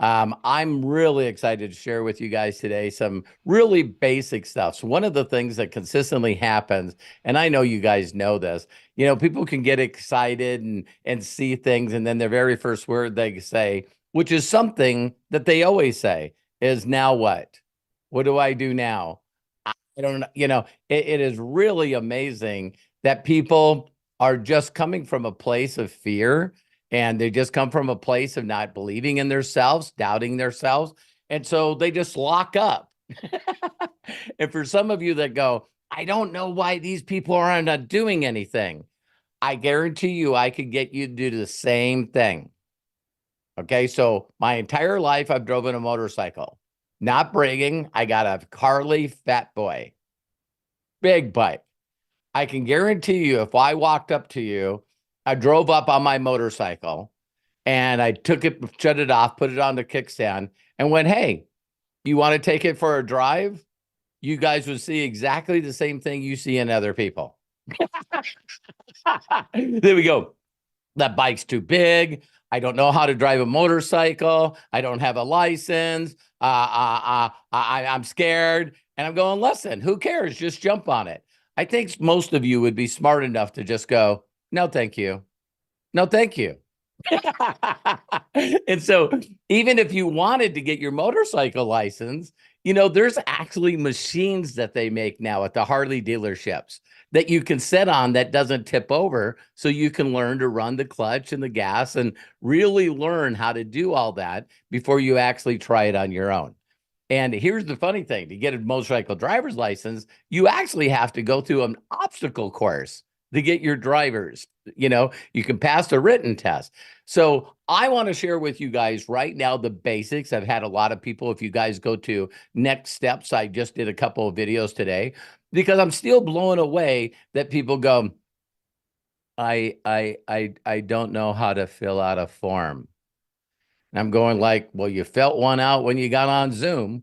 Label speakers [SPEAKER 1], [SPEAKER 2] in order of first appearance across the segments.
[SPEAKER 1] I'm really excited to share with you guys today some really basic stuff. So one of the things that consistently happens, and I know you guys know this, people can get excited and see things, and then their very first word they say, which is something that they always say, is now what? What do I do now? I don't know. It is really amazing that people are just coming from a place of fear, and they just come from a place of not believing in themselves, doubting themselves. And so they just lock up. And for some of you that go, I don't know why these people are not doing anything, I guarantee you I could get you to do the same thing. Okay. So my entire life, I've driven a motorcycle. Not bragging. I got a Harley Fat Boy, big bike. I can guarantee you, if I walked up to you, I drove up on my motorcycle and I took it, shut it off, put it on the kickstand, and went, hey, you want to take it for a drive? You guys would see exactly the same thing you see in other people. There we go. That bike's too big. I don't know how to drive a motorcycle. I don't have a license. I'm scared. And I'm going, listen, who cares? Just jump on it. I think most of you would be smart enough to just go, no, thank you. No, thank you. And so even if you wanted to get your motorcycle license, there's actually machines that they make now at the Harley dealerships that you can sit on that doesn't tip over, so you can learn to run the clutch and the gas and really learn how to do all that before you actually try it on your own. And here's the funny thing: to get a motorcycle driver's license, you actually have to go through an obstacle course to get your drivers. You can pass the written test. So I want to share with you guys right now the basics. I've had a lot of people, if you guys go to Next Steps, I just did a couple of videos today, because I'm still blown away that people go, I don't know how to fill out a form. And I'm going like, well, you filled one out when you got on Zoom.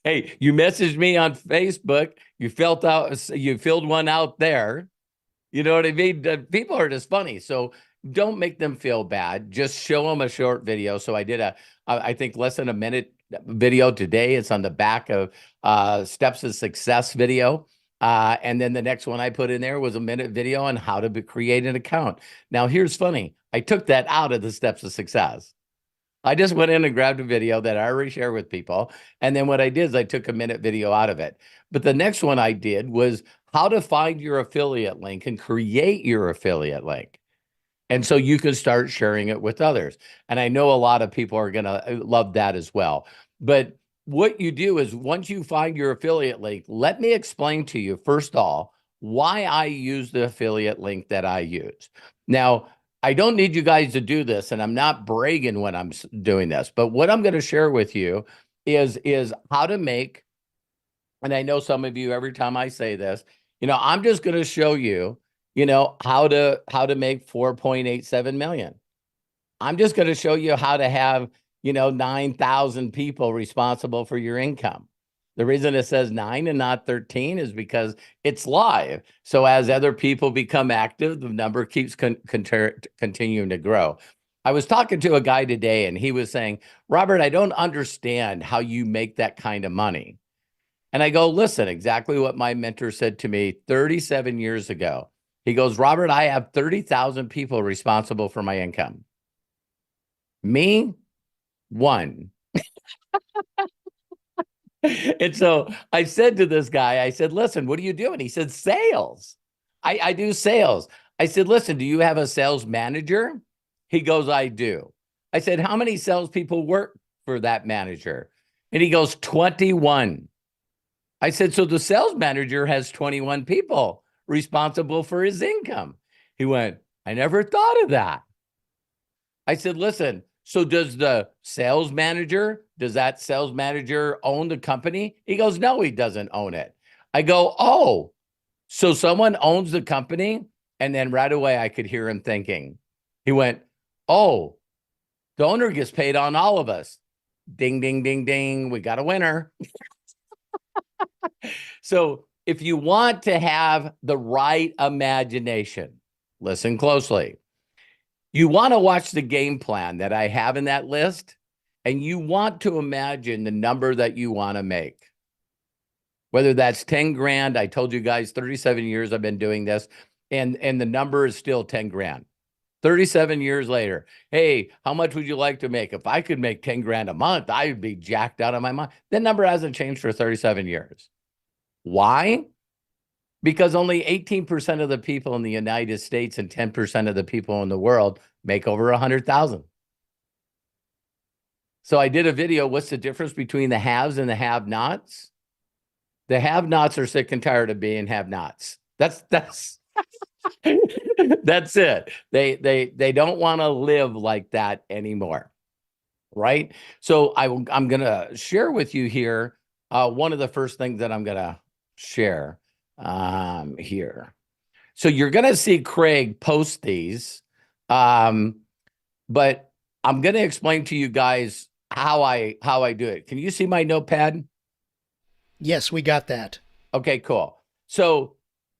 [SPEAKER 1] Hey, you messaged me on Facebook. You filled one out there. You know what I mean? People are just funny. So don't make them feel bad. Just show them a short video. So I did I think less than a minute video today. It's on the back of Steps of Success video. And then the next one I put in there was a minute video on how to create an account. Now, here's funny. I took that out of the Steps of Success. I just went in and grabbed a video that I already share with people. And then what I did is I took a minute video out of it. But the next one I did was how to find your affiliate link and create your affiliate link. And so you can start sharing it with others. And I know a lot of people are going to love that as well. But what you do is, once you find your affiliate link, let me explain to you, first of all, why I use the affiliate link that I use. Now, I don't need you guys to do this, and I'm not bragging when I'm doing this, but what I'm going to share with you is how to make, and I know some of you, every time I say this, I'm just going to show you, how to make 4.87 million. I'm just going to show you how to have, 9,000 people responsible for your income. The reason it says 9 and not 13 is because it's live. So as other people become active, the number keeps continuing to grow. I was talking to a guy today, and he was saying, Robert, I don't understand how you make that kind of money. And I go, listen, exactly what my mentor said to me 37 years ago. He goes, Robert, I have 30,000 people responsible for my income. Me, one. And so I said to this guy, I said, listen, what do you do? And he said, sales. I do sales. I said, listen, do you have a sales manager? He goes, I do. I said, how many salespeople work for that manager? And he goes, 21. I said, so the sales manager has 21 people responsible for his income. He went, I never thought of that. I said, listen, so does that sales manager own the company? He goes, no, he doesn't own it. I go, oh, so someone owns the company? And then right away I could hear him thinking. He went, oh, the owner gets paid on all of us. Ding, ding, ding, ding. We got a winner. So if you want to have the right imagination, listen closely. You want to watch the game plan that I have in that list, and you want to imagine the number that you want to make. Whether that's 10 grand, I told you guys 37 years I've been doing this, and the number is still 10 grand. 37 years later, hey, how much would you like to make? If I could make 10 grand a month, I would be jacked out of my mind. That number hasn't changed for 37 years. Why? Because only 18% of the people in the United States and 10% of the people in the world make over 100,000. So I did a video, what's the difference between the haves and the have-nots? The have-nots are sick and tired of being have-nots. That's that's it. They don't want to live like that anymore, right? So I'm going to share with you here one of the first things that I'm going to share here. So you're going to see Craig post these, but I'm going to explain to you guys how I do it. Can you see my notepad?
[SPEAKER 2] Yes, we got that.
[SPEAKER 1] Okay, cool. So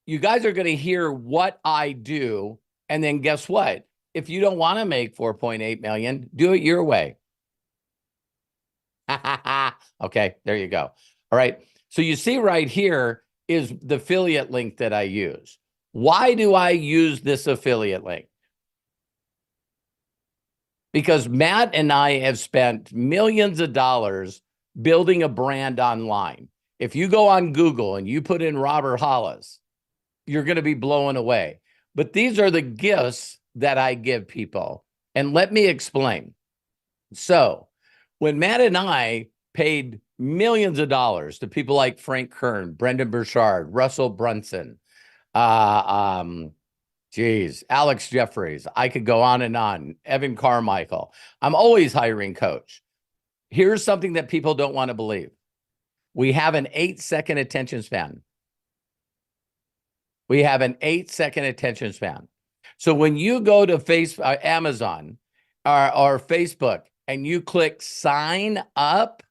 [SPEAKER 1] you guys are going to hear what I do, and then guess what? If you don't want to make 4.8 million, do it your way. Okay, there you go. All right. So you see right here is the affiliate link that I use. Why do I use this affiliate link? Because Matt and I have spent millions of dollars building a brand online. If you go on Google and you put in Robert Hollis, you're going to be blown away. But these are the gifts that I give people. And let me explain. So when Matt and I paid millions of dollars to people like Frank Kern, Brendan Burchard, Russell Brunson, Alex Jeffries, I could go on and on, Evan Carmichael. I'm always hiring coach. Here's something that people don't want to believe. We have an 8-second attention span. We have an 8-second attention span. So when you go to Amazon or Facebook and you click sign up,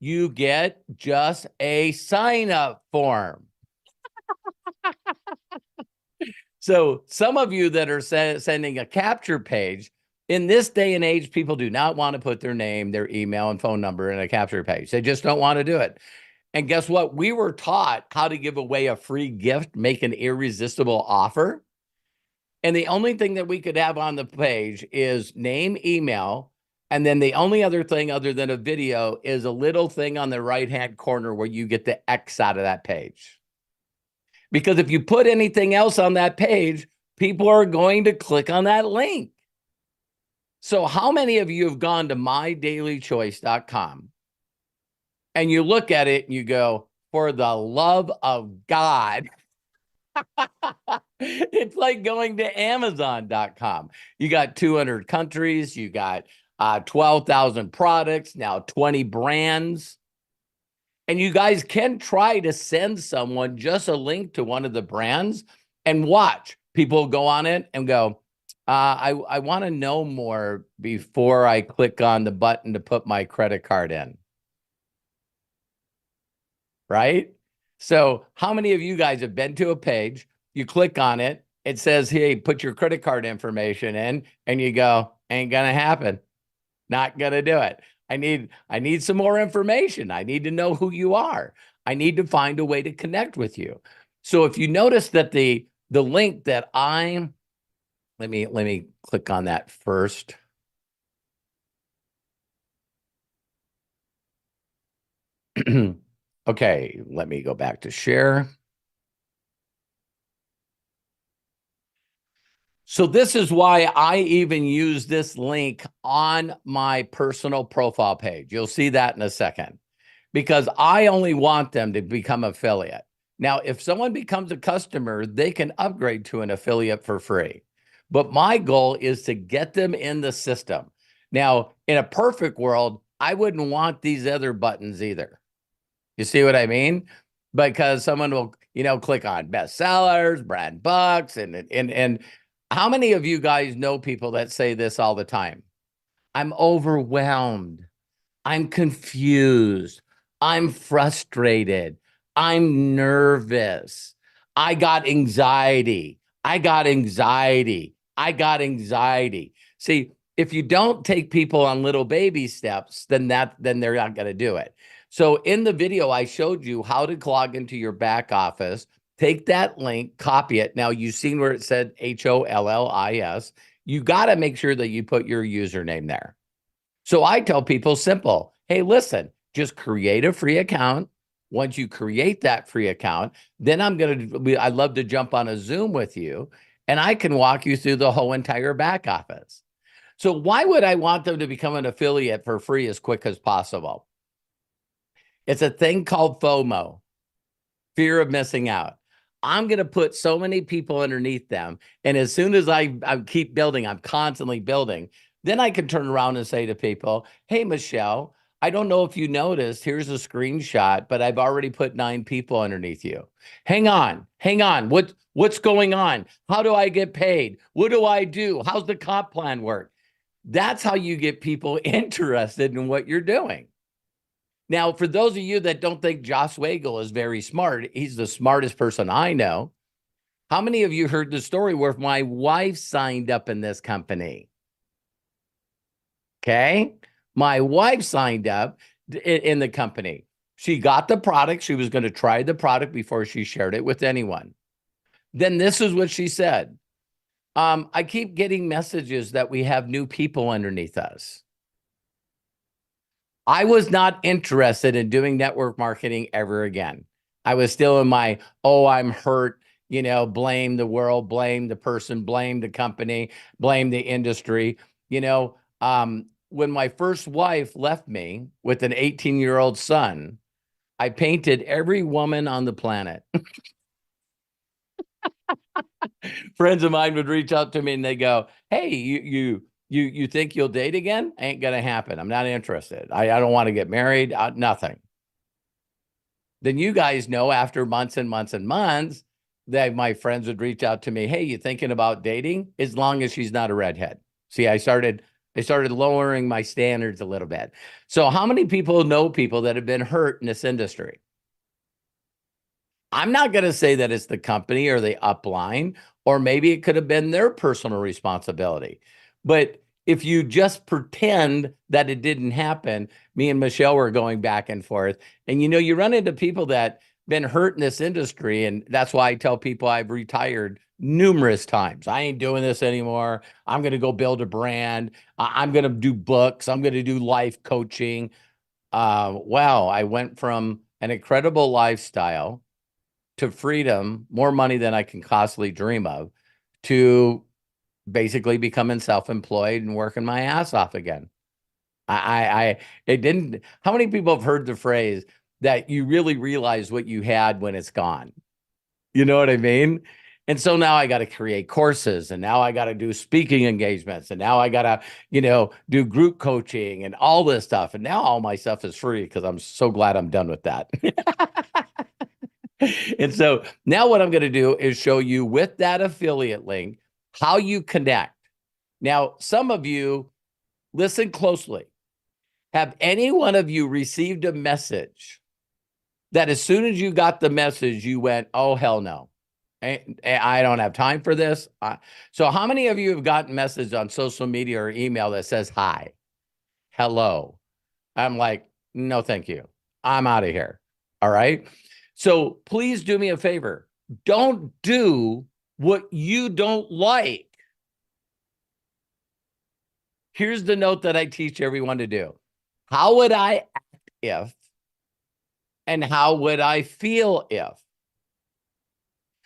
[SPEAKER 1] you get just a sign up form. So some of you that are sending a capture page, in this day and age, people do not want to put their name, their email, and phone number in a capture page. They just don't want to do it. And guess what? We were taught how to give away a free gift, make an irresistible offer. And the only thing that we could have on the page is name, email, and then the only other thing other than a video is a little thing on the right-hand corner where you get the X out of that page. Because if you put anything else on that page, people are going to click on that link. So how many of you have gone to mydailychoice.com and you look at it and you go, for the love of God, it's like going to Amazon.com. You got 200 countries, you got 12,000 products, now 20 brands. And you guys can try to send someone just a link to one of the brands and watch. People go on it and go, I want to know more before I click on the button to put my credit card in. Right? So how many of you guys have been to a page, you click on it, it says, hey, put your credit card information in, and you go, ain't gonna happen. Not gonna do it. I need some more information. I need to know who you are. I need to find a way to connect with you. So if you notice that the link that let me click on that first. Okay, let me go back to share. So this is why I even use this link on my personal profile page. You'll see that in a second, because I only want them to become affiliate. Now, if someone becomes a customer, they can upgrade to an affiliate for free. But my goal is to get them in the system. Now, in a perfect world, I wouldn't want these other buttons either. You see what I mean? Because someone will, click on bestsellers, brand bucks, and how many of you guys know people that say this all the time? I'm overwhelmed. I'm confused. I'm frustrated. I'm nervous. I got anxiety. I got anxiety. I got anxiety. See, if you don't take people on little baby steps, then they're not going to do it. So in the video, I showed you how to log into your back office. Take that link, copy it. Now you've seen where it said HOLLIS. You got to make sure that you put your username there. So I tell people simple, hey, listen, just create a free account. Once you create that free account, then I'd love to jump on a Zoom with you and I can walk you through the whole entire back office. So why would I want them to become an affiliate for free as quick as possible? It's a thing called FOMO, fear of missing out. I'm going to put so many people underneath them. And as soon as I keep building, I'm constantly building. Then I can turn around and say to people, hey, Michelle, I don't know if you noticed, here's a screenshot, but I've already put 9 people underneath you. Hang on. What's going on? How do I get paid? What do I do? How's the comp plan work? That's how you get people interested in what you're doing. Now, for those of you that don't think Josh Wagle is very smart, he's the smartest person I know. How many of you heard the story where my wife signed up in this company? Okay. My wife signed up in the company. She got the product. She was going to try the product before she shared it with anyone. Then this is what she said. I keep getting messages that we have new people underneath us. I was not interested in doing network marketing ever again. I was still in my, oh, I'm hurt, blame the world, blame the person, blame the company, blame the industry. When my first wife left me with an 18-year-old son, I painted every woman on the planet. Friends of mine would reach out to me and they go, hey, you think you'll date again? Ain't going to happen. I'm not interested. I don't want to get married. Nothing. Then you guys know after months and months and months that my friends would reach out to me. Hey, you thinking about dating? As long as she's not a redhead. See, I started lowering my standards a little bit. So how many people know people that have been hurt in this industry? I'm not going to say that it's the company or the upline, or maybe it could have been their personal responsibility. But if you just pretend that it didn't happen, me and Michelle were going back and forth. And, you run into people that been hurt in this industry. And that's why I tell people I've retired numerous times. I ain't doing this anymore. I'm going to go build a brand. I'm going to do books. I'm going to do life coaching. Wow. I went from an incredible lifestyle to freedom, more money than I can possibly dream of, to basically becoming self-employed and working my ass off again. It didn't. How many people have heard the phrase that you really realize what you had when it's gone? You know what I mean? And so now I got to create courses, and now I got to do speaking engagements, and now I got to, do group coaching and all this stuff. And now all my stuff is free because I'm so glad I'm done with that. And so now what I'm going to do is show you with that affiliate link how you connect. Now, some of you, listen closely. Have any one of you received a message that as soon as you got the message, you went, oh, hell no. I don't have time for this. So how many of you have gotten messages on social media or email that says, hi, hello? I'm like, no, thank you. I'm out of here. All right. So please do me a favor. Don't do what you don't like. Here's the note that I teach everyone to do. How would I act if, and how would I feel if?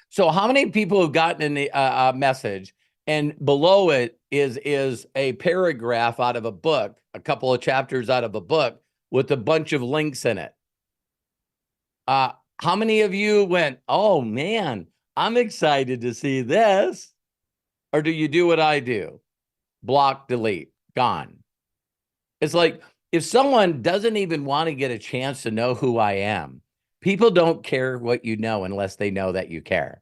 [SPEAKER 1] So how many people have gotten a message and below it is a paragraph out of a book, a couple of chapters out of a book with a bunch of links in it? How many of you went, oh man, I'm excited to see this? Or do you do what I do? Block, delete, gone. It's like, if someone doesn't even want to get a chance to know who I am, people don't care what you know unless they know that you care.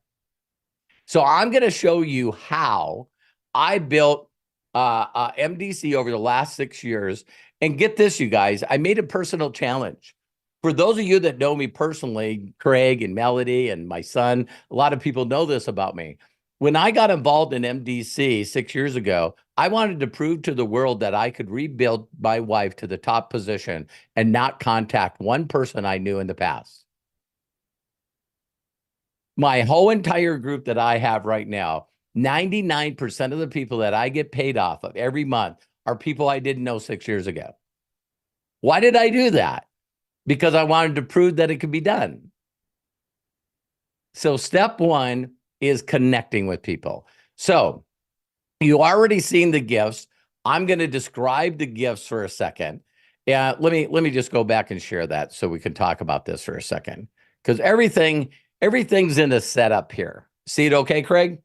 [SPEAKER 1] So I'm going to show you how I built MDC over the last 6 years. And get this, you guys, I made a personal challenge. For those of you that know me personally, Craig and Melody and my son, a lot of people know this about me. When I got involved in MDC 6 years ago, I wanted to prove to the world that I could rebuild my wife to the top position and not contact one person I knew in the past. My whole entire group that I have right now, 99% of the people that I get paid off of every month are people I didn't know 6 years ago. Why did I do that? Because I wanted to prove that it could be done. So step one is connecting with people. So you already seen the gifts. I'm going to describe the gifts for a second. Yeah, let me just go back and share that so we can talk about this for a second. Because everything's in the setup here. See it okay, Craig?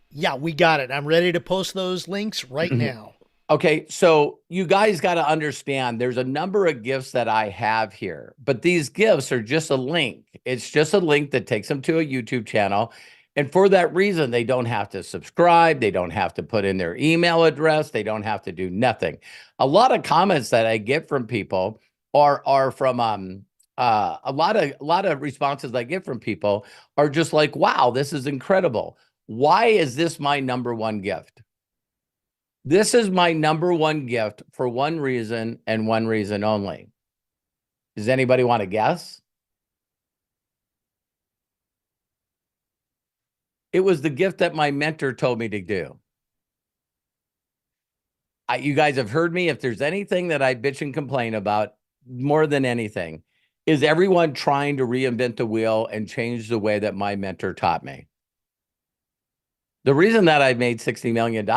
[SPEAKER 2] Yeah, we got it. I'm ready to post those links right now.
[SPEAKER 1] Okay, so you guys got to understand there's a number of gifts that I have here, but these gifts are just a link. It's just a link that takes them to a YouTube channel. And for that reason, they don't have to subscribe. They don't have to put in their email address. They don't have to do nothing. A lot of comments that I get from people are from a lot of responses I get from people are just like, wow, this is incredible. Why is this my number one gift? This is my number one gift for one reason and one reason only. Does anybody want to guess? It was the gift that my mentor told me to do. You guys have heard me. If there's anything that I bitch and complain about more than anything, is everyone trying to reinvent the wheel and change the way that my mentor taught me. The reason that I made $60 million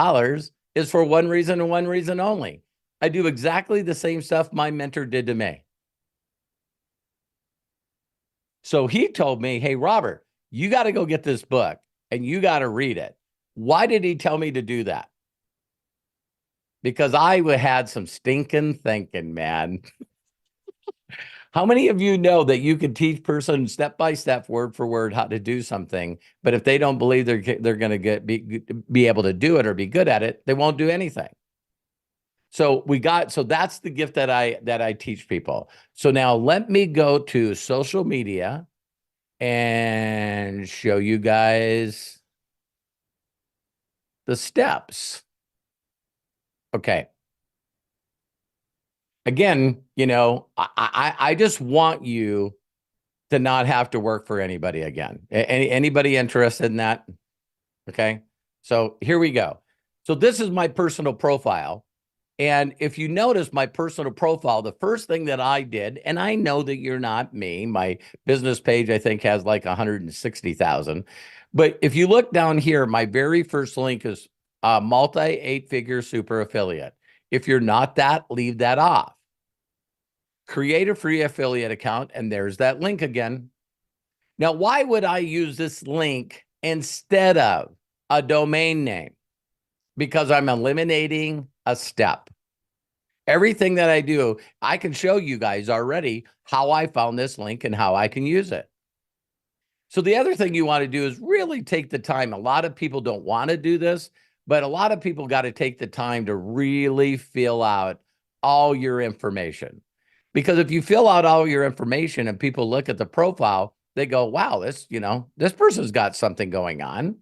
[SPEAKER 1] is for one reason and one reason only. I do exactly the same stuff my mentor did to me. So he told me, hey, Robert, you got to go get this book and you got to read it. Why did he tell me to do that? Because I had some stinking thinking, man. How many of you know that you can teach person step by step, word for word, how to do something, but if they don't believe they're going to be able to do it or be good at it, they won't do anything. So that's the gift that I teach people. So now let me go to social media and show you guys the steps. Okay. Again, I just want you to not have to work for anybody again. Anybody interested in that? Okay. So here we go. So this is my personal profile. And if you notice my personal profile, the first thing that I did, and I know that you're not me, my business page, I think, has like 160,000. But if you look down here, my very first link is a multi 8-figure super affiliate. If you're not that, leave that off. Create a free affiliate account, and there's that link again. Now, why would I use this link instead of a domain name? Because I'm eliminating a step. Everything that I do, I can show you guys already how I found this link and how I can use it. So the other thing you want to do is really take the time. A lot of people don't want to do this, but a lot of people got to take the time to really fill out all your information. Because if you fill out all your information and people look at the profile, they go, wow, this person's got something going on.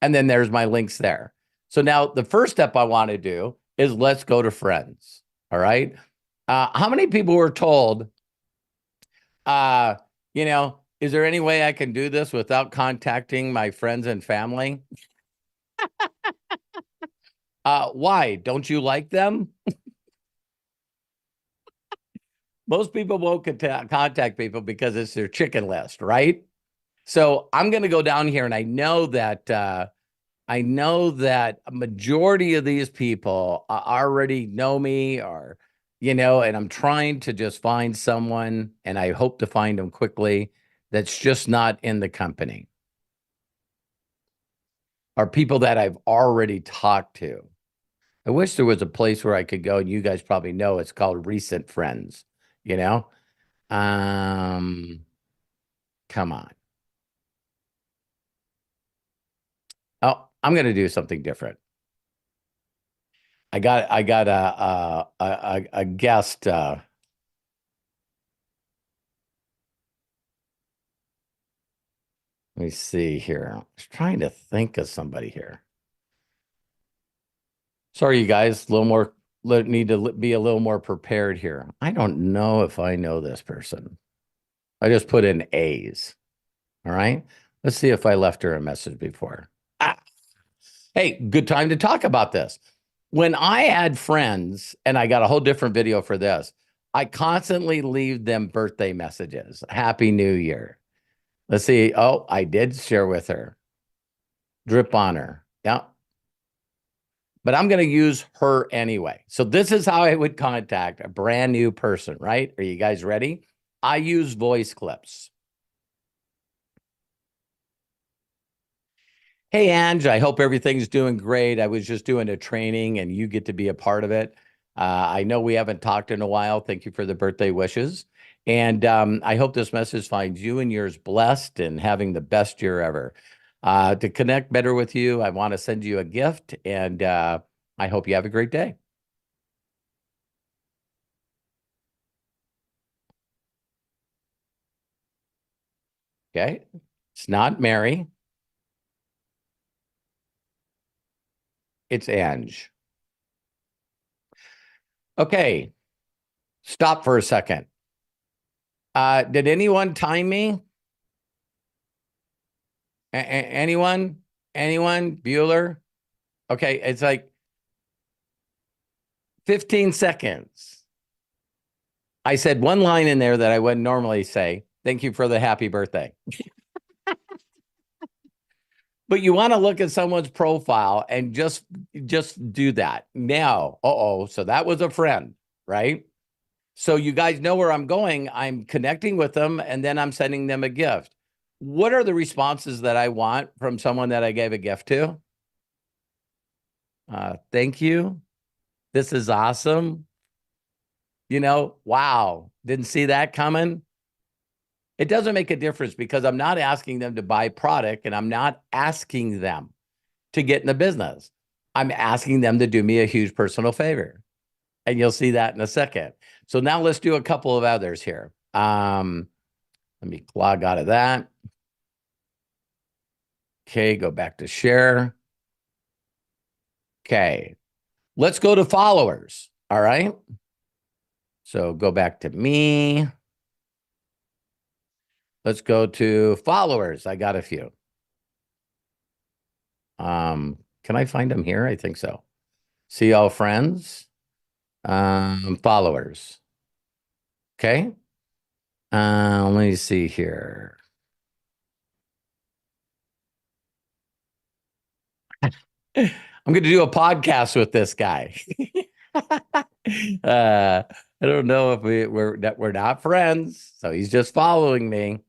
[SPEAKER 1] And then there's my links there. So now the first step I want to do is let's go to friends. All right. How many people were told, is there any way I can do this without contacting my friends and family? Why? Don't you like them? Most people won't contact people because it's their chicken list, right? So I'm going to go down here, and I know that a majority of these people already know me, or and I'm trying to just find someone, and I hope to find them quickly, that's just not in the company, or people that I've already talked to. I wish there was a place where I could go, and you guys probably know it's called Recent Friends, you know? Come on. Oh, I'm going to do something different. I got a guest. Let Let me see here. I was trying to think of somebody here. Sorry, you guys, a little more, need to be a little more prepared here. I don't know if I know this person. I just put in A's. All right. Let's see if I left her a message before. Ah, hey, good time to talk about this. When I had friends, and I got a whole different video for this, I constantly leave them birthday messages. Happy New Year. Let's see. Oh, I did share with her. Drip on her. Yeah. But I'm going to use her anyway. So this is how I would contact a brand new person, right? Are you guys ready? I use voice clips. Hey, Ange, I hope everything's doing great. I was just doing a training and you get to be a part of it. I know we haven't talked in a while. Thank you for the birthday wishes. And I hope this message finds you and yours blessed and having the best year ever. To connect better with you, I want to send you a gift, and I hope you have a great day. Okay. It's not Mary. It's Ange. Okay. Stop for a second. Did anyone time me? Anyone? Anyone? Bueller? Okay. It's like 15 seconds. I said one line in there that I wouldn't normally say. Thank you for the happy birthday. But you want to look at someone's profile and just do that. Now, so that was a friend, right? So you guys know where I'm going. I'm connecting with them, and then I'm sending them a gift. What are the responses that I want from someone that I gave a gift to? Thank you. This is awesome. You know, wow. Didn't see that coming. It doesn't make a difference because I'm not asking them to buy product, and I'm not asking them to get in the business. I'm asking them to do me a huge personal favor. And you'll see that in a second. So now let's do a couple of others here. Let me log out of that. Okay, go back to share. Okay, let's go to followers. All right. So go back to me. Let's go to followers. I got a few. Can I find them here? I think so. See all friends. Followers. Okay. Let me see here. I'm going to do a podcast with this guy. I don't know if we're not friends, so he's just following me.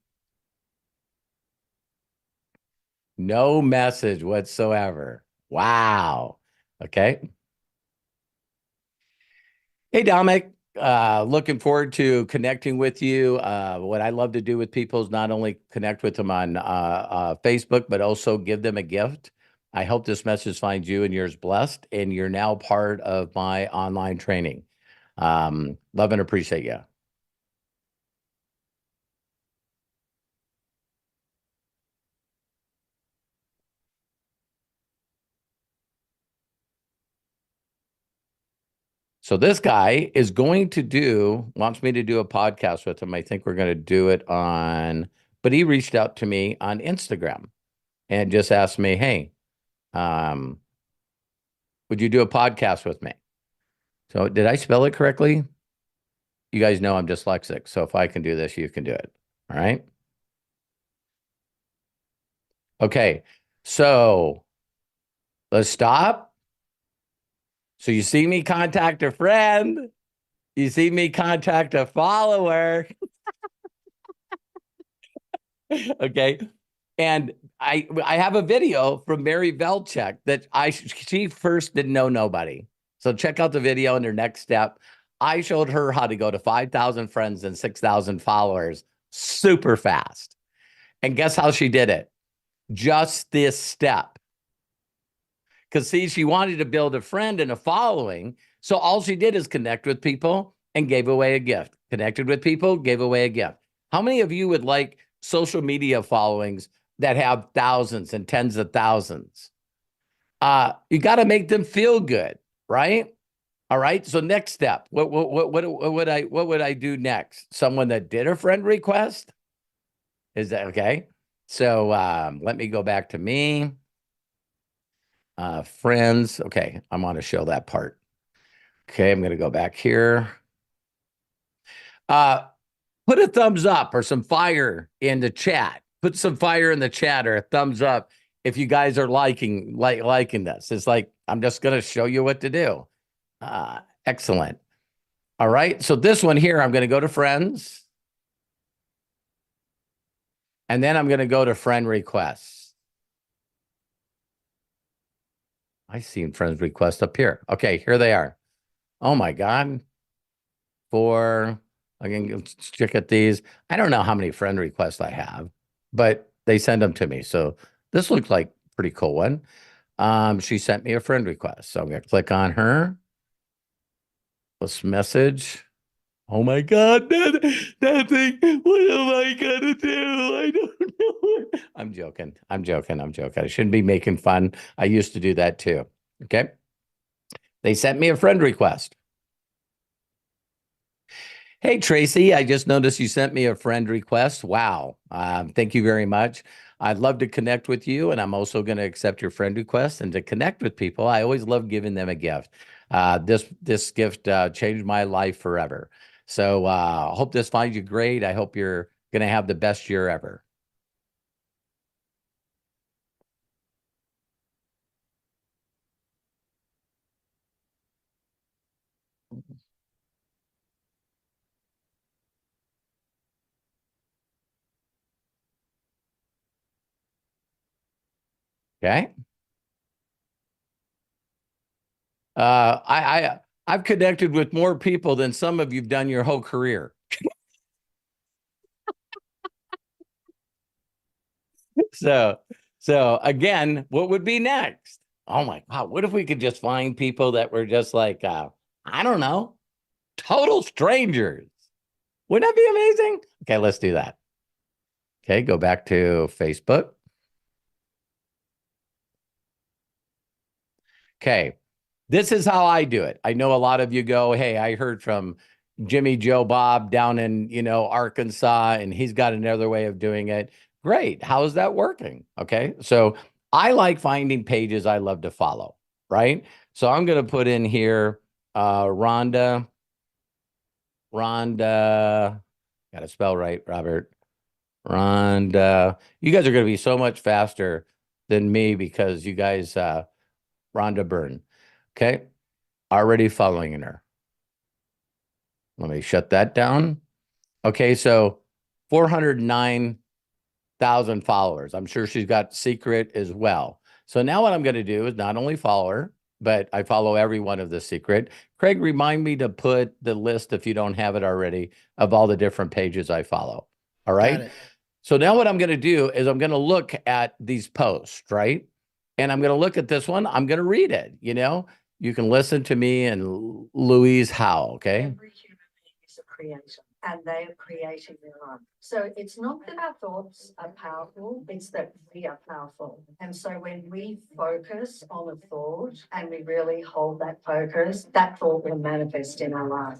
[SPEAKER 1] No message whatsoever. Wow. Okay. Hey, Dominic. Looking forward to connecting with you. What I love to do with people is not only connect with them on Facebook, but also give them a gift. I hope this message finds you and yours blessed, and you're now part of my online training. Love and appreciate you. So this guy is wants me to do a podcast with him. I think we're going to do it but he reached out to me on Instagram and just asked me, hey, would you do a podcast with me? So did I spell it correctly? You guys know I'm dyslexic. So if I can do this, you can do it. All right. Okay. So let's stop. So you see me contact a friend. You see me contact a follower. Okay. And I have a video from Mary Velchek that she first didn't know nobody. So check out the video in her next step. I showed her how to go to 5,000 friends and 6,000 followers super fast. And guess how she did it? Just this step. Because see, she wanted to build a friend and a following. So all she did is connect with people and gave away a gift. Connected with people, gave away a gift. How many of you would like social media followings that have thousands and tens of thousands. You got to make them feel good, right? All right. So next step, what would I do next? Someone that did a friend request? Is that okay? So let me go back to me. Friends. Okay, I want to show that part. Okay, I'm going to go back here. Put a thumbs up or some fire in the chat. Put some fire in the chat or a thumbs up if you guys are liking this. It's like I'm just going to show you what to do. Excellent. All right. So this one here, I'm going to go to friends. And then I'm going to go to friend requests. I seen friends requests up here. Okay, here they are. Oh my God. I can check at these. I don't know how many friend requests I have, but they send them to me. So this looks like a pretty cool one. She sent me a friend request. So I'm going to click on her. This message. Oh my God, that thing. What am I gonna do? I don't know. I'm joking. I shouldn't be making fun. I used to do that too. Okay. They sent me a friend request. Hey, Tracy, I just noticed you sent me a friend request. Wow. Thank you very much. I'd love to connect with you, and I'm also going to accept your friend request. And to connect with people, I always love giving them a gift. This gift changed my life forever. So I hope this finds you great. I hope you're going to have the best year ever. Okay. I've connected with more people than some of you've done your whole career. So again, what would be next? Oh my God, what if we could just find people that were just like, I don't know, total strangers? Wouldn't that be amazing? Okay, let's do that. Okay, go back to Facebook. Okay, this is how I do it. I know a lot of you go, hey, I heard from Jimmy Joe Bob down in, Arkansas, and he's got another way of doing it. Great. How is that working? Okay. So I like finding pages I love to follow, right? So I'm going to put in here, Rhonda, got to spell right, Robert. Rhonda. You guys are going to be so much faster than me because you guys, Rhonda Byrne. Okay. Already following her. Let me shut that down. Okay. So 409,000 followers. I'm sure she's got secret as well. So now what I'm going to do is not only follow her, but I follow every one of the secret. Craig, remind me to put the list, if you don't have it already, of all the different pages I follow. All right. So now what I'm going to do is I'm going to look at these posts, right? And I'm going to look at this one. I'm going to read it. You can listen to me and Louise Howe. Okay.
[SPEAKER 3] Every human being is a creator, and they are creating their own. So it's not that our thoughts are powerful, it's that we are powerful. And so when we focus on a thought and we really hold that focus, that thought will manifest in our life.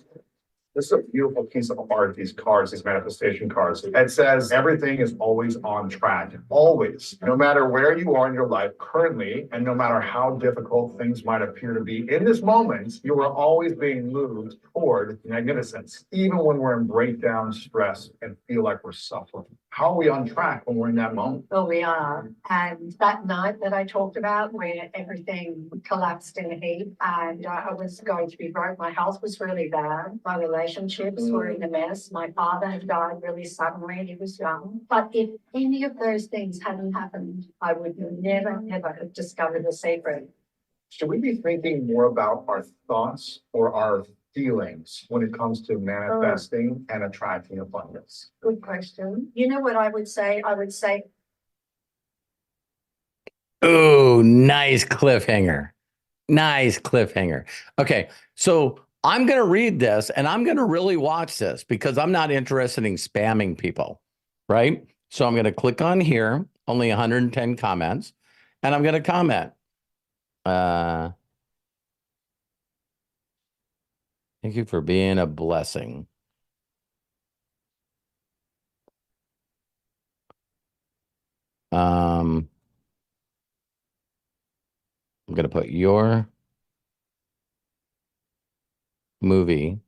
[SPEAKER 4] This is a beautiful piece of art, these cards, these manifestation cards. It says everything is always on track, always. No matter where you are in your life currently, and no matter how difficult things might appear to be in this moment, you are always being moved toward magnificence, even when we're in breakdown, stress, and feel like we're suffering. How are we on track when we're in that moment?
[SPEAKER 3] Well, we are. And that night that I talked about, where everything collapsed in a heap and I was going to be broke, my health was really bad. My relationships were in a mess. My father had died really suddenly. He was young. But if any of those things hadn't happened, I would never, ever have discovered the secret.
[SPEAKER 4] Should we be thinking more about our thoughts or our feelings when it comes to manifesting and attracting abundance?
[SPEAKER 3] Good question. You know what I would say? I would say,
[SPEAKER 1] oh, nice cliffhanger. Nice cliffhanger. Okay. So I'm going to read this and I'm going to really watch this because I'm not interested in spamming people, right? So I'm going to click on here. only 110 comments, and I'm going to comment. Thank you for being a blessing. I'm going to put your movie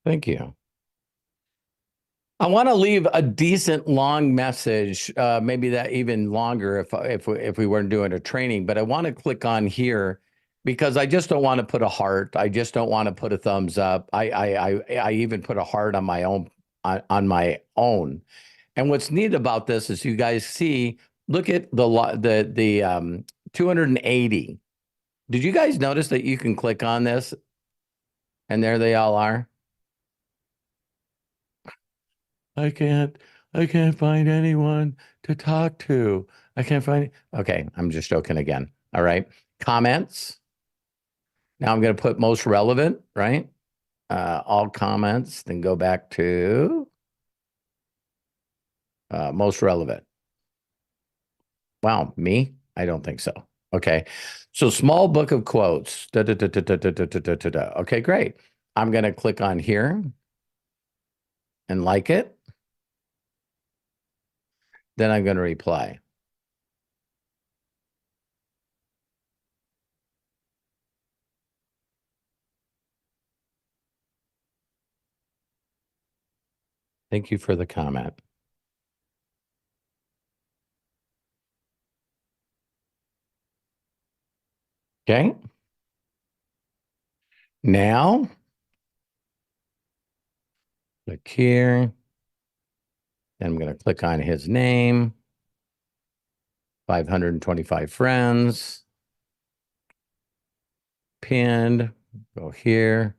[SPEAKER 1] Thank you. I want to leave a decent long message, maybe that even longer if we weren't doing a training, but I want to click on here because I just don't want to put a heart. I just don't want to put a thumbs up. I even put a heart on my own on my own. And what's neat about this is you guys see, look at the 280. Did you guys notice that you can click on this and there they all are? I can't find anyone to talk to. I can't find. Okay, I'm just joking again. All right. Comments. Now I'm going to put most relevant, right? All comments, then go back to most relevant. Wow, me? I don't think so. Okay. So small book of quotes. Okay, great. I'm going to click on here and like it. Then I'm going to reply. Thank you for the comment. Okay. Now, click here. Then I'm going to click on his name. 525 friends. Pinned. Go here.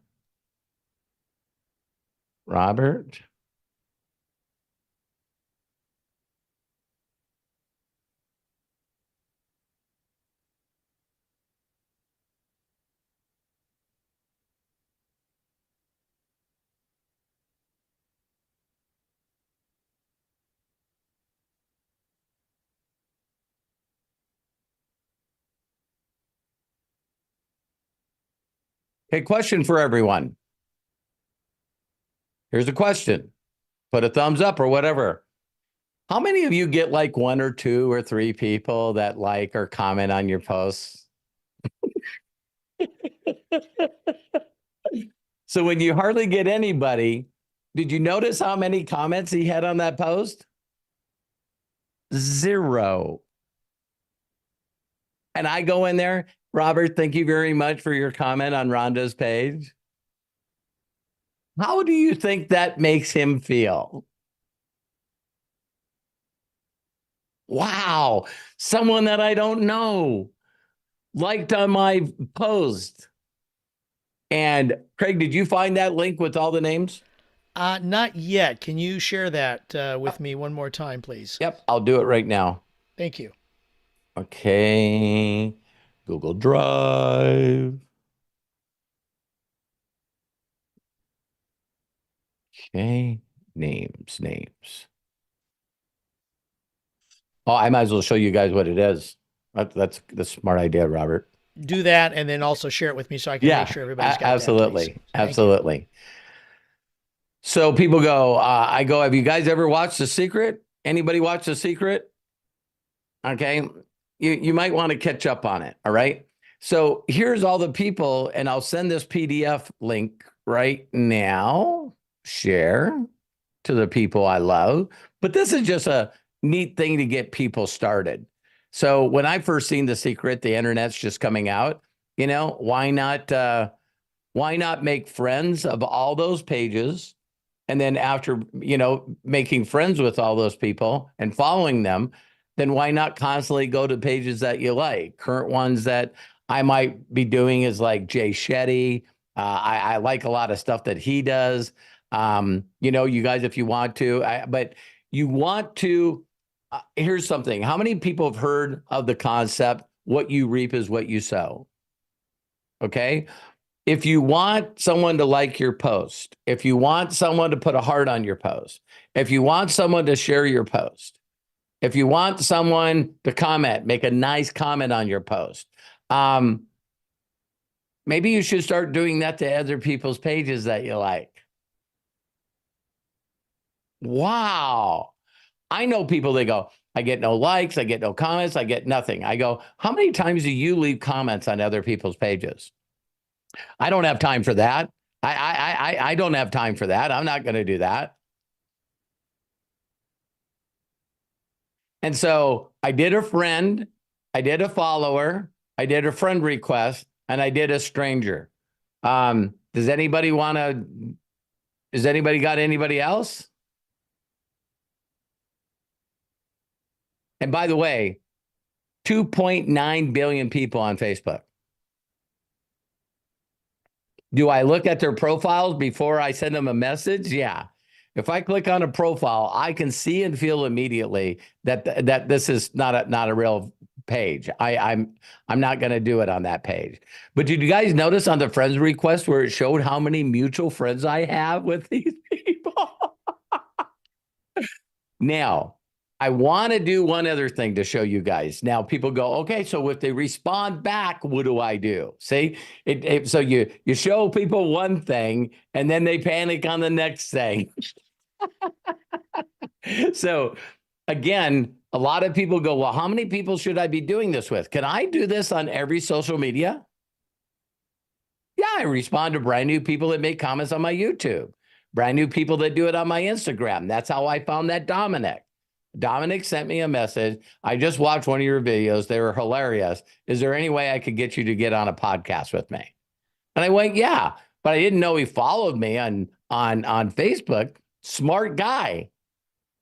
[SPEAKER 1] Robert. Okay, question for everyone. Here's a question. Put a thumbs up or whatever. How many of you get like 1 or 2 or 3 people that like or comment on your posts? So when you hardly get anybody, did you notice how many comments he had on that post? 0. And I go in there, Robert, thank you very much for your comment on Rhonda's page. How do you think that makes him feel? Wow, someone that I don't know liked on my post. And Craig, did you find that link with all the names?
[SPEAKER 2] Not yet. Can you share that with me one more time, please?
[SPEAKER 1] Yep, I'll do it right now.
[SPEAKER 2] Thank you.
[SPEAKER 1] Okay, Google Drive. Okay, names. Oh, I might as well show you guys what it is. That's the smart idea, Robert.
[SPEAKER 2] Do that and then also share it with me so I can make sure everybody's got
[SPEAKER 1] absolutely,
[SPEAKER 2] that,
[SPEAKER 1] absolutely. So people go, I go, have you guys ever watched The Secret? Anybody watch The Secret? Okay, you might want to catch up on it, all right? So here's all the people, and I'll send this PDF link right now. Share to the people I love. But this is just a neat thing to get people started. So when I first seen The Secret, the internet's just coming out, you know, why not make friends of all those pages? And then after, you know, making friends with all those people and following them, then why not constantly go to pages that you like? Current ones that I might be doing is like Jay Shetty. I like a lot of stuff that he does. You know, you guys, if you want to, but you want to, here's something. How many people have heard of the concept, what you reap is what you sow? Okay. if you want someone to like your post, if you want someone to put a heart on your post, if you want someone to share your post, if you want someone to comment, make a nice comment on your post, maybe you should start doing that to other people's pages that you like. Wow. I know people, they go, I get no likes, I get no comments, I get nothing. I go, how many times do you leave comments on other people's pages? I don't have time for that. I don't have time for that. I'm not going to do that. And so I did a friend, I did a follower, I did a friend request, and I did a stranger. Does anybody got anybody else? And by the way, 2.9 billion people on Facebook. Do I look at their profiles before I send them a message? Yeah. If I click on a profile, I can see and feel immediately that this is not a real page. I'm not going to do it on that page. But did you guys notice on the friends request where it showed how many mutual friends I have with these people? Now, I want to do one other thing to show you guys. Now, people go, okay, so if they respond back, what do I do? See, so you show people one thing and then they panic on the next thing. So again, a lot of people go, well, how many people should I be doing this with? Can I do this on every social media? Yeah, I respond to brand new people that make comments on my YouTube, brand new people that do it on my Instagram. That's how I found that Dominic. Dominic sent me a message. I just watched one of your videos. They were hilarious. Is there any way I could get you to get on a podcast with me? And I went, yeah, but I didn't know he followed me on Facebook. Smart guy.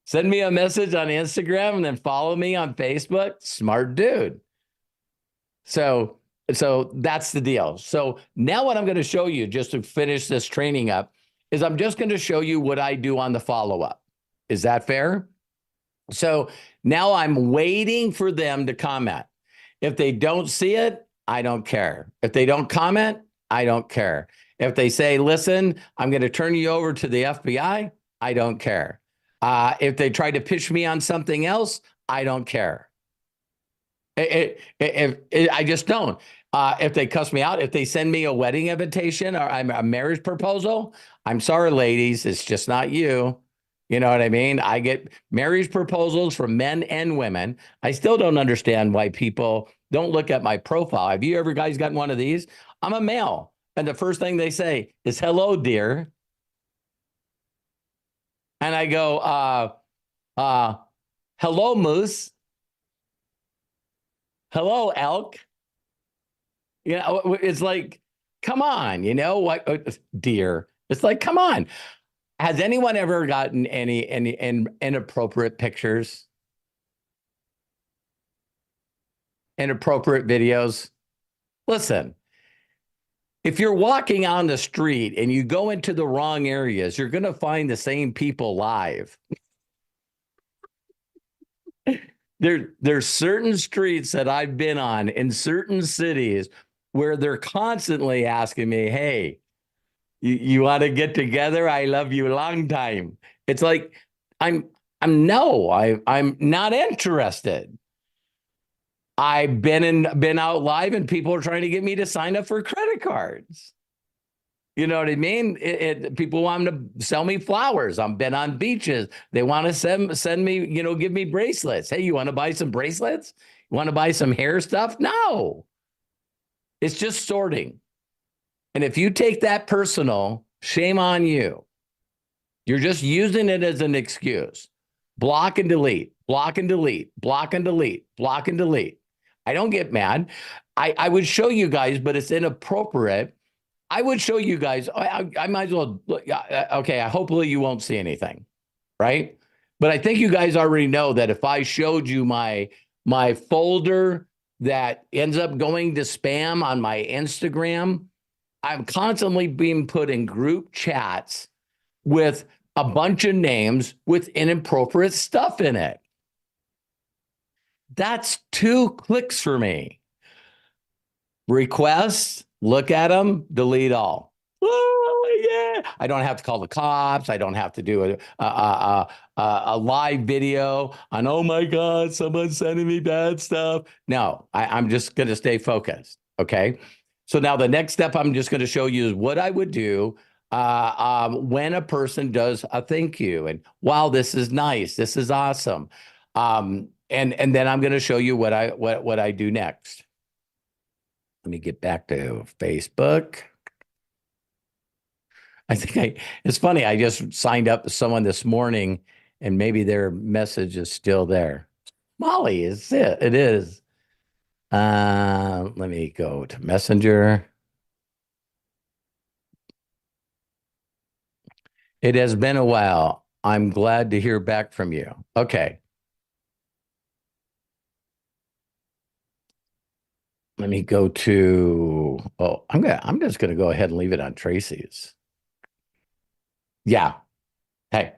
[SPEAKER 1] Send me a message on Instagram and then follow me on Facebook. Smart dude. So that's the deal. So now what I'm going to show you, just to finish this training up, is I'm just going to show you what I do on the follow-up. Is that fair? So now I'm waiting for them to comment. If they don't see it, I don't care. If they don't comment, I don't care. If they say, listen, I'm going to turn you over to the FBI, I don't care. If they try to pitch me on something else, I don't care. I just don't. If they cuss me out, if they send me a wedding invitation or a marriage proposal, I'm sorry, ladies, it's just not you. You know what I mean? I get marriage proposals from men and women. I still don't understand why people don't look at my profile. Have you ever guys gotten one of these? I'm a male. And the first thing they say is, hello, dear. And I go, hello, moose. Hello, elk. You know, it's like, come on, you know what, dear. It's like, come on. Has anyone ever gotten any inappropriate pictures? Inappropriate videos? Listen, if you're walking on the street and you go into the wrong areas, you're going to find the same people live. There's certain streets that I've been on in certain cities where they're constantly asking me, hey, you want to get together? I love you a long time. It's like, I'm not interested. I've been out live and people are trying to get me to sign up for credit cards. You know what I mean? People want to sell me flowers. I've been on beaches. They want to send me, give me bracelets. Hey, you want to buy some bracelets? You want to buy some hair stuff? No. It's just sorting. And if you take that personal, shame on you. You're just using it as an excuse. Block and delete, block and delete, block and delete, block and delete. I don't get mad. I would show you guys, but it's inappropriate. I would show you guys. I might as well. Okay, hopefully you won't see anything, right? But I think you guys already know that if I showed you my folder that ends up going to spam on my Instagram, I'm constantly being put in group chats with a bunch of names with inappropriate stuff in it. That's 2 clicks for me. Requests, Look at them, delete all. Oh, yeah. I don't have to call the cops. I don't have to do a live video on, oh my God, someone's sending me bad stuff. No, I'm just going to stay focused. Okay. So now the next step I'm just going to show you is what I would do when a person does a thank you. And wow, this is nice. This is awesome. And then I'm going to show you what I do next. Let me get back to Facebook. It's funny. I just signed up to someone this morning and maybe their message is still there. Molly, is it? It is. Let me go to Messenger. It has been a while. I'm glad to hear back from you. Okay. Let me go to, I'm just gonna go ahead and leave it on Tracy's. Yeah. Hey.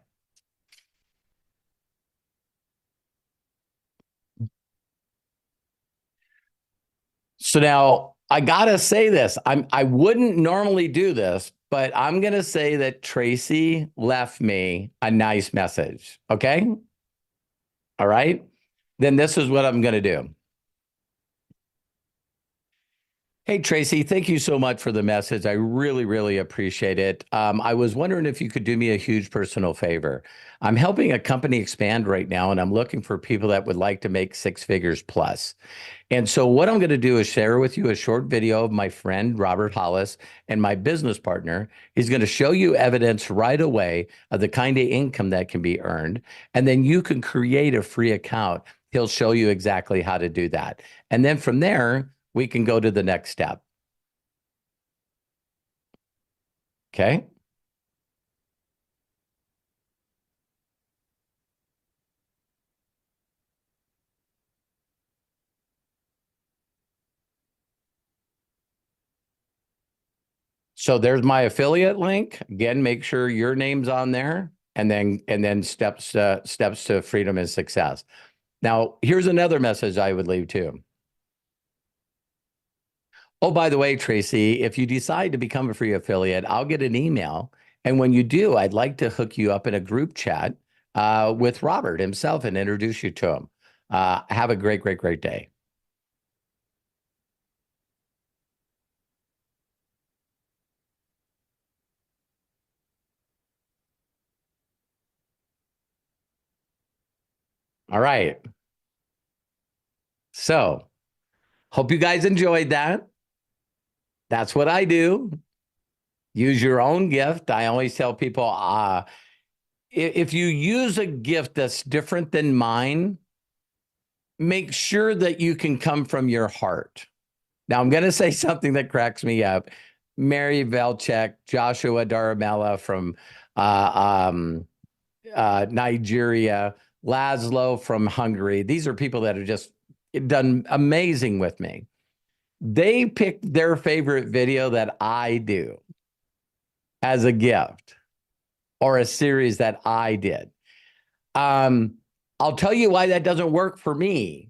[SPEAKER 1] So now I gotta say this. I wouldn't normally do this, but I'm gonna say that Tracy left me a nice message. Okay. All right. Then this is what I'm gonna do. Hey, Tracy, thank you so much for the message. I really, really appreciate it. I was wondering if you could do me a huge personal favor. I'm helping a company expand right now, and I'm looking for people that would like to make 6 figures plus. And so what I'm going to do is share with you a short video of my friend, Robert Hollis, and my business partner. He's going to show you evidence right away of the kind of income that can be earned. And then you can create a free account. He'll show you exactly how to do that. And then from there, we can go to the next step. Okay. So there's my affiliate link. Again, make sure your name's on there, and then steps to freedom and success. Now, here's another message I would leave too. Oh, by the way, Tracy, if you decide to become a free affiliate, I'll get an email. And when you do, I'd like to hook you up in a group chat with Robert himself and introduce you to him. Have a great, great, great day. All right. So, hope you guys enjoyed that. That's what I do. Use your own gift. I always tell people, if you use a gift that's different than mine, make sure that you can come from your heart. Now, I'm going to say something that cracks me up. Mary Velchek, Joshua Daramella from Nigeria, Laszlo from Hungary. These are people that have just done amazing with me. They picked their favorite video that I do as a gift or a series that I did. I'll tell you why that doesn't work for me.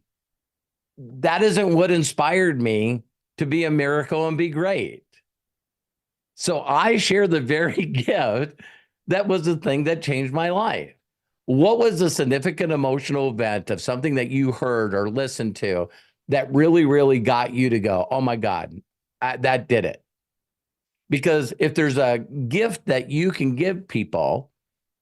[SPEAKER 1] That isn't what inspired me to be a miracle and be great. So I share the very gift that was the thing that changed my life. What was the significant emotional event of something that you heard or listened to that really, really got you to go, oh my God, that did it? Because if there's a gift that you can give people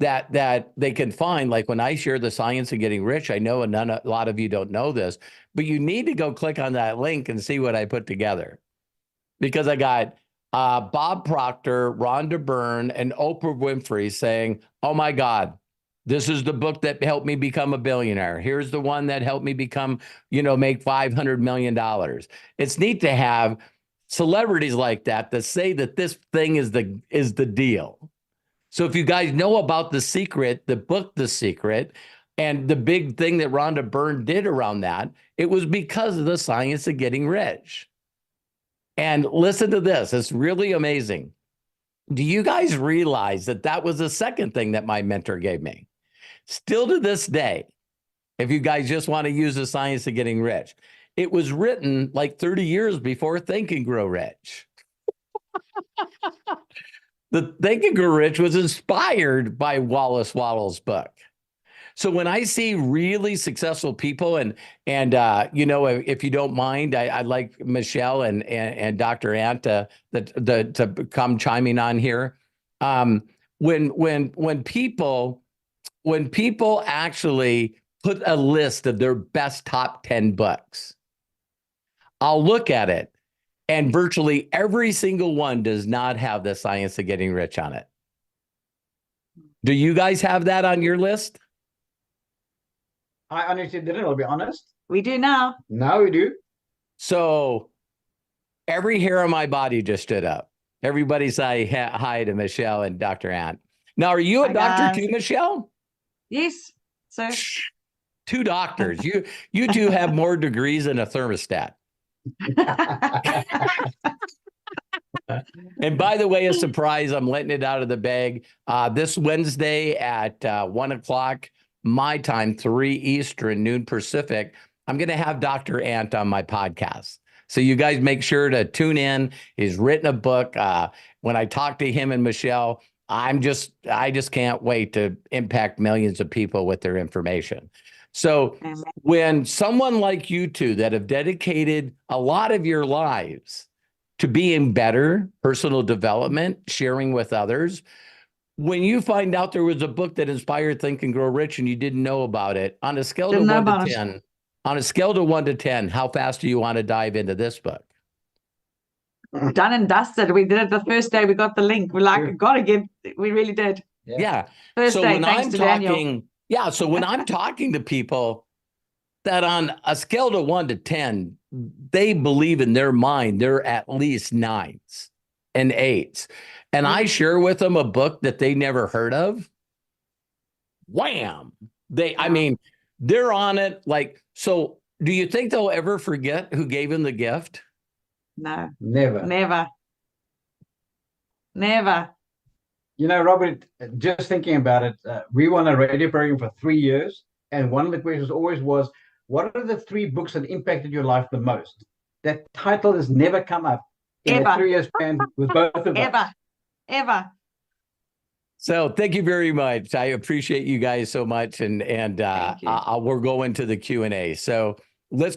[SPEAKER 1] that they can find, like when I share the science of getting rich, I know a lot of you don't know this, but you need to go click on that link and see what I put together. Because I got Bob Proctor, Rhonda Byrne, and Oprah Winfrey saying, oh my God, this is the book that helped me become a billionaire. Here's the one that helped me become, make $500 million. It's neat to have celebrities like that say that this thing is the deal. So if you guys know about The Secret, the book The Secret, and the big thing that Rhonda Byrne did around that, it was because of the science of getting rich. And listen to this. It's really amazing. Do you guys realize that that was the second thing that my mentor gave me? Still to this day, if you guys just want to use the science of getting rich, it was written like 30 years before Think and Grow Rich. The Think and Grow Rich was inspired by Wallace Wattles' book. So when I see really successful people, and you know, if you don't mind, I'd like Michelle and Dr. Ant to come chiming on here. When people actually put a list of their best top 10 books, I'll look at it, and virtually every single one does not have The Science of Getting Rich on it. Do you guys have that on your list?
[SPEAKER 5] I honestly didn't, I'll be honest.
[SPEAKER 6] We do now.
[SPEAKER 5] Now we do.
[SPEAKER 1] So every hair on my body just stood up. Everybody say hi to Michelle and Dr. Ant. Now, are you a
[SPEAKER 6] Hi,
[SPEAKER 1] doctor
[SPEAKER 6] guys.
[SPEAKER 1] too, Michelle?
[SPEAKER 6] Yes. So
[SPEAKER 1] Two doctors. You two have more degrees than a thermostat. And by the way, a surprise, I'm letting it out of the bag. This Wednesday at 1 o'clock, my time, 3 Eastern, noon Pacific, I'm going to have Dr. Ant on my podcast. So you guys make sure to tune in. He's written a book. When I talk to him and Michelle, I just can't wait to impact millions of people with their information. So when someone like you two that have dedicated a lot of your lives to being better, personal development, sharing with others, when you find out there was a book that inspired Think and Grow Rich and you didn't know about it, on a scale to 1 to 10, on a scale to 1 to 10, how fast do you want to dive into this book?
[SPEAKER 6] done and dusted. We did it the first day we got the link. We're like, gotta give. We really did.
[SPEAKER 1] Yeah.
[SPEAKER 6] First
[SPEAKER 1] So
[SPEAKER 6] day,
[SPEAKER 1] when
[SPEAKER 6] thanks
[SPEAKER 1] I'm
[SPEAKER 6] to Daniel.
[SPEAKER 1] talking, yeah. So when I'm talking to people that on a scale to 1 to 10, they believe in their mind they're at least 9s and 8s. And I share with them a book that they never heard of. Wham! I mean, they're on it. Like, so do you think they'll ever forget who gave them the gift?
[SPEAKER 6] No,
[SPEAKER 5] Never.
[SPEAKER 6] never. Never.
[SPEAKER 5] You know, Robert, just thinking about it, we were on a radio program for 3 years. And one of the questions always was, what are the 3 books that impacted your life the most? That title has never come up in a
[SPEAKER 6] Ever.
[SPEAKER 5] 3 year span with both of us.
[SPEAKER 6] Ever.
[SPEAKER 1] So thank you very much. I appreciate you guys so much. And
[SPEAKER 6] Thank you.
[SPEAKER 1] we're going to the Q&A. So let's